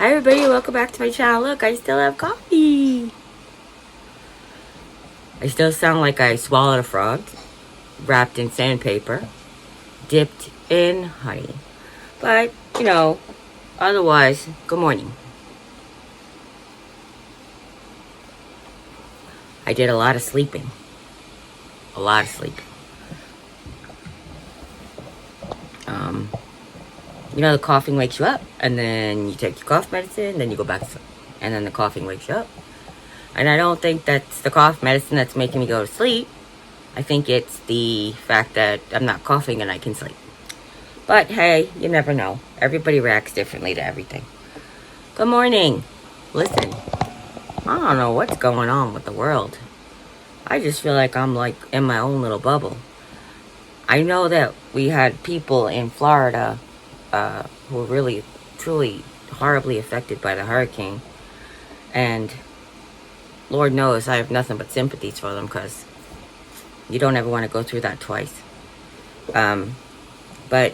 Hi everybody, welcome back to my channel. Look, I still have coffee. I still sound like I swallowed a frog, wrapped in sandpaper, dipped in honey. But, otherwise, good morning. I did a lot of sleeping. A lot of sleeping. The coughing wakes you up, and then you take your cough medicine, then you go back to sleep. And then the coughing wakes you up. And I don't think that's the cough medicine that's making me go to sleep. I think it's the fact that I'm not coughing and I can sleep. But hey, you never know. Everybody reacts differently to everything. Good morning. Listen, I don't know what's going on with the world. I just feel like I'm like in my own little bubble. I know that we had people in Florida who were really, truly, horribly affected by the hurricane. And Lord knows I have nothing but sympathies for them, because you don't ever want to go through that twice. But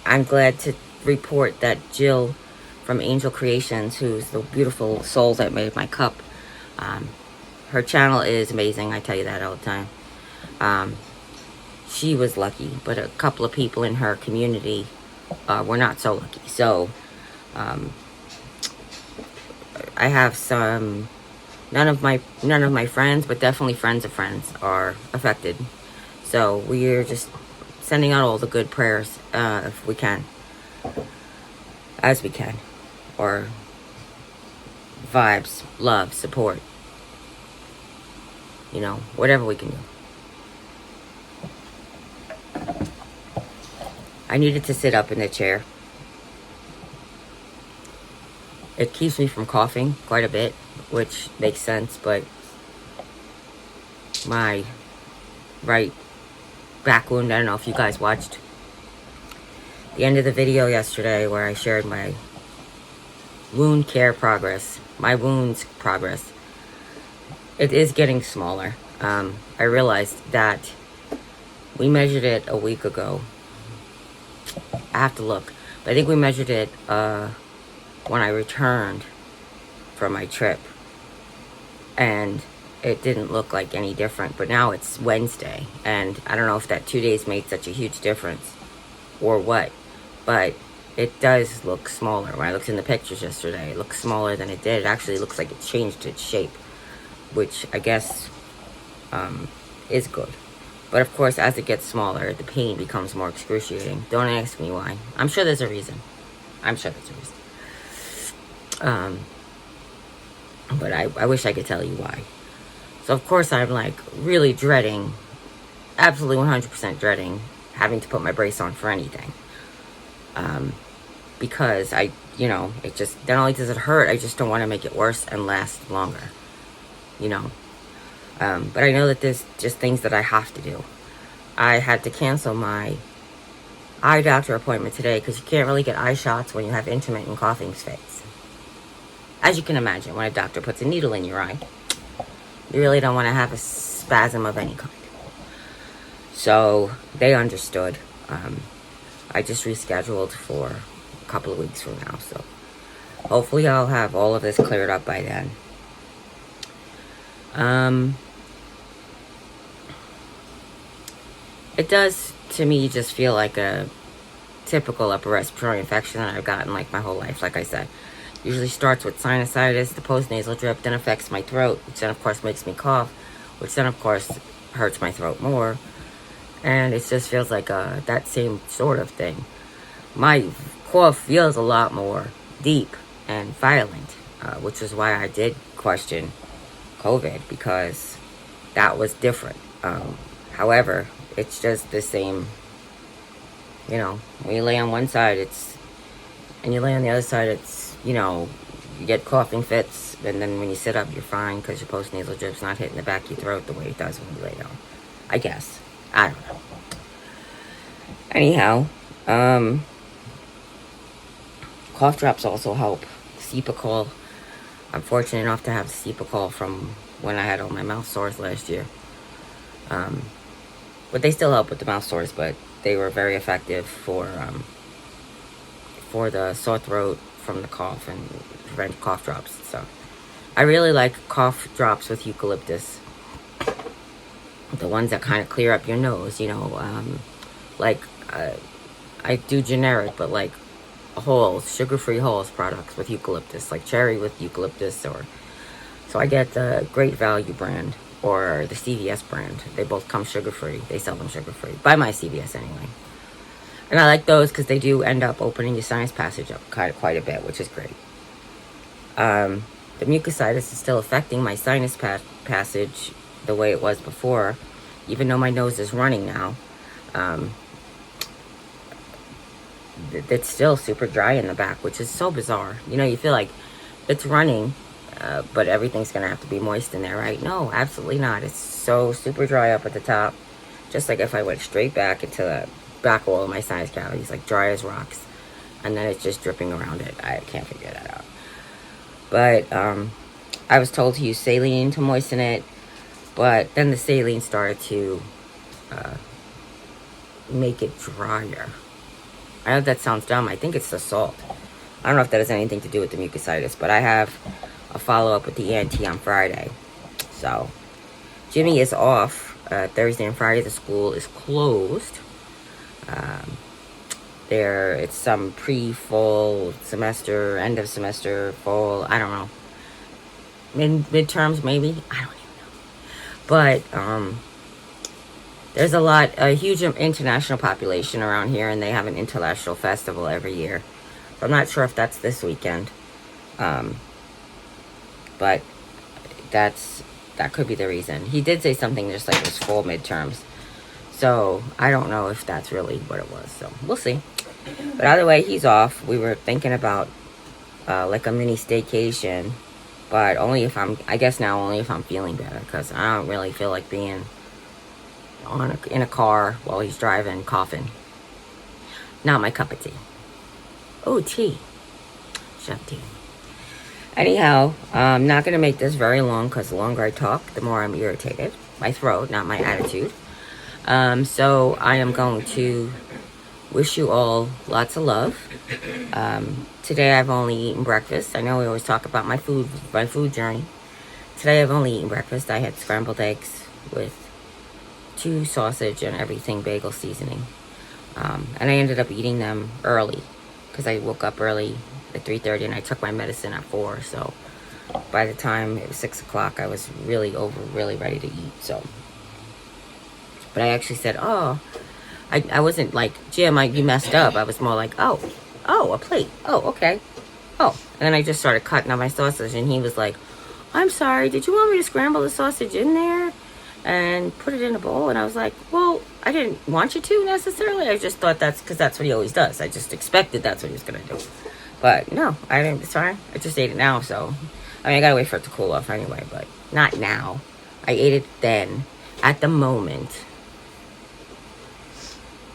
I'm glad to report that Jill from Angel Creations, who's the beautiful soul that made my cup, her channel is amazing. I tell you that all the time. She was lucky, but a couple of people in her community were not so lucky. So I have some, none of my friends, but definitely friends of friends, are affected. So we're just sending out all the good prayers, if we can, as we can, or vibes, love, support, whatever we can do. I needed to sit up in the chair. It keeps me from coughing quite a bit, which makes sense, but my right back wound, I don't know if you guys watched the end of the video yesterday where I shared my wound care progress, my wounds progress. It is getting smaller. I realized that we measured it a week ago. I have to look, but I think we measured it when I returned from my trip, and it didn't look like any different. But now it's Wednesday, and I don't know if that 2 days made such a huge difference or what, but it does look smaller. When I looked in the pictures yesterday, it looks smaller than it did. It actually looks like it changed its shape, which I guess is good. But of course, as it gets smaller, the pain becomes more excruciating. Don't ask me why. I'm sure there's a reason. But I wish I could tell you why. So of course I'm like really dreading, absolutely 100% dreading having to put my brace on for anything. Because it just, not only does it hurt, I just don't want to make it worse and last longer. But I know that there's just things that I have to do. I had to cancel my eye doctor appointment today because you can't really get eye shots when you have intermittent coughing fits. As you can imagine, when a doctor puts a needle in your eye, you really don't want to have a spasm of any kind. So they understood. I just rescheduled for a couple of weeks from now. So hopefully I'll have all of this cleared up by then. It does, to me, just feel like a typical upper respiratory infection that I've gotten like my whole life. Like I said, usually starts with sinusitis, the postnasal drip, then affects my throat, which then of course makes me cough, which then of course hurts my throat more. And it just feels like that same sort of thing. My cough feels a lot more deep and violent, which is why I did question COVID, because that was different. However, it's just the same, when you lay on one side, and you lay on the other side, it's, you get coughing fits, and then when you sit up, you're fine, because your postnasal drip's not hitting the back of your throat the way it does when you lay down. I guess. I don't know. Anyhow, cough drops also help. Cuppa. I'm fortunate enough to have Cuppa from when I had all my mouth sores last year. But they still help with the mouth sores, but they were very effective for the sore throat, from the cough and prevent cough drops. So I really like cough drops with eucalyptus. The ones that kind of clear up your nose, you know, like I do generic, but like Halls, sugar-free Halls products with eucalyptus, like cherry with eucalyptus, or so I get the Great Value brand or the CVS brand. They both come sugar-free. They sell them sugar-free by my CVS anyway. And I like those because they do end up opening your sinus passage up quite a bit, which is great. The mucositis is still affecting my sinus passage the way it was before, even though my nose is running now. It's still super dry in the back, which is so bizarre. You know, you feel like it's running, but everything's gonna have to be moist in there, right? No, absolutely not. It's so super dry up at the top, just like if I went straight back into the back wall of my sinus cavity. It's like dry as rocks, and then it's just dripping around it. I can't figure that out. But I was told to use saline to moisten it, but then the saline started to make it drier. I know that sounds dumb. I think it's the salt. I don't know if that has anything to do with the mucositis, but I have a follow-up with the ENT on Friday. So Jimmy is off Thursday and Friday. The school is closed. It's some pre-fall semester, end of semester, fall, I don't know. Midterms maybe? I don't even know. But there's a huge international population around here, and they have an international festival every year. So I'm not sure if that's this weekend. But that could be the reason. He did say something just like it was full midterms. So I don't know if that's really what it was. So we'll see. But either way, he's off. We were thinking about like a mini staycation, but only if I'm feeling better, because I don't really feel like being in a car while he's driving, coughing. Not my cup of tea. Oh, tea. Shut tea. Anyhow, I'm not going to make this very long, because the longer I talk, the more I'm irritated. My throat, not my attitude. So I am going to wish you all lots of love. Today I've only eaten breakfast. I know we always talk about my food journey. Today I've only eaten breakfast. I had scrambled eggs with 2 sausage and everything bagel seasoning. And I ended up eating them early because I woke up early at 3:30 and I took my medicine at 4. So by the time it was 6 o'clock, I was really ready to eat. So, but I actually said, oh, I wasn't like, Jim, you messed up. I was more like, oh, a plate. Oh, okay. Oh, and then I just started cutting on my sausage, and he was like, I'm sorry, did you want me to scramble the sausage in there and put it in a bowl? And I was like, well, I didn't want you to necessarily. I just thought because that's what he always does. I just expected that's what he was going to do. But no, I didn't. It's fine. I just ate it now. So, I mean, I got to wait for it to cool off anyway, but not now. I ate it then, at the moment.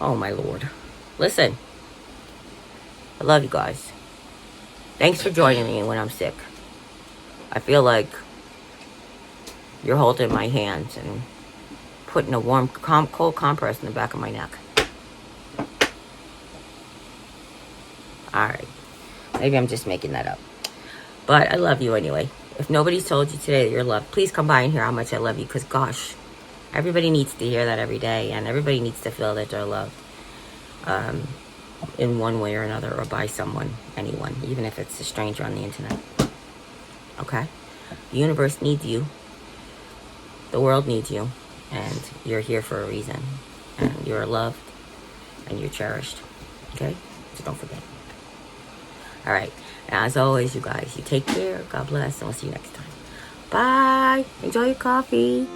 Oh, my Lord. Listen, I love you guys. Thanks for joining me when I'm sick. I feel like you're holding my hands and putting a warm, cold compress in the back of my neck. Alright. Maybe I'm just making that up. But I love you anyway. If nobody's told you today that you're loved, please come by and hear how much I love you. Because, gosh, everybody needs to hear that every day. And everybody needs to feel that they're loved. In one way or another, or by someone, anyone. Even if it's a stranger on the internet. Okay? The universe needs you. The world needs you. And you're here for a reason. And you're loved. And you're cherished. Okay? So don't forget. Alright. As always, you guys, you take care. God bless. And we'll see you next time. Bye. Enjoy your coffee.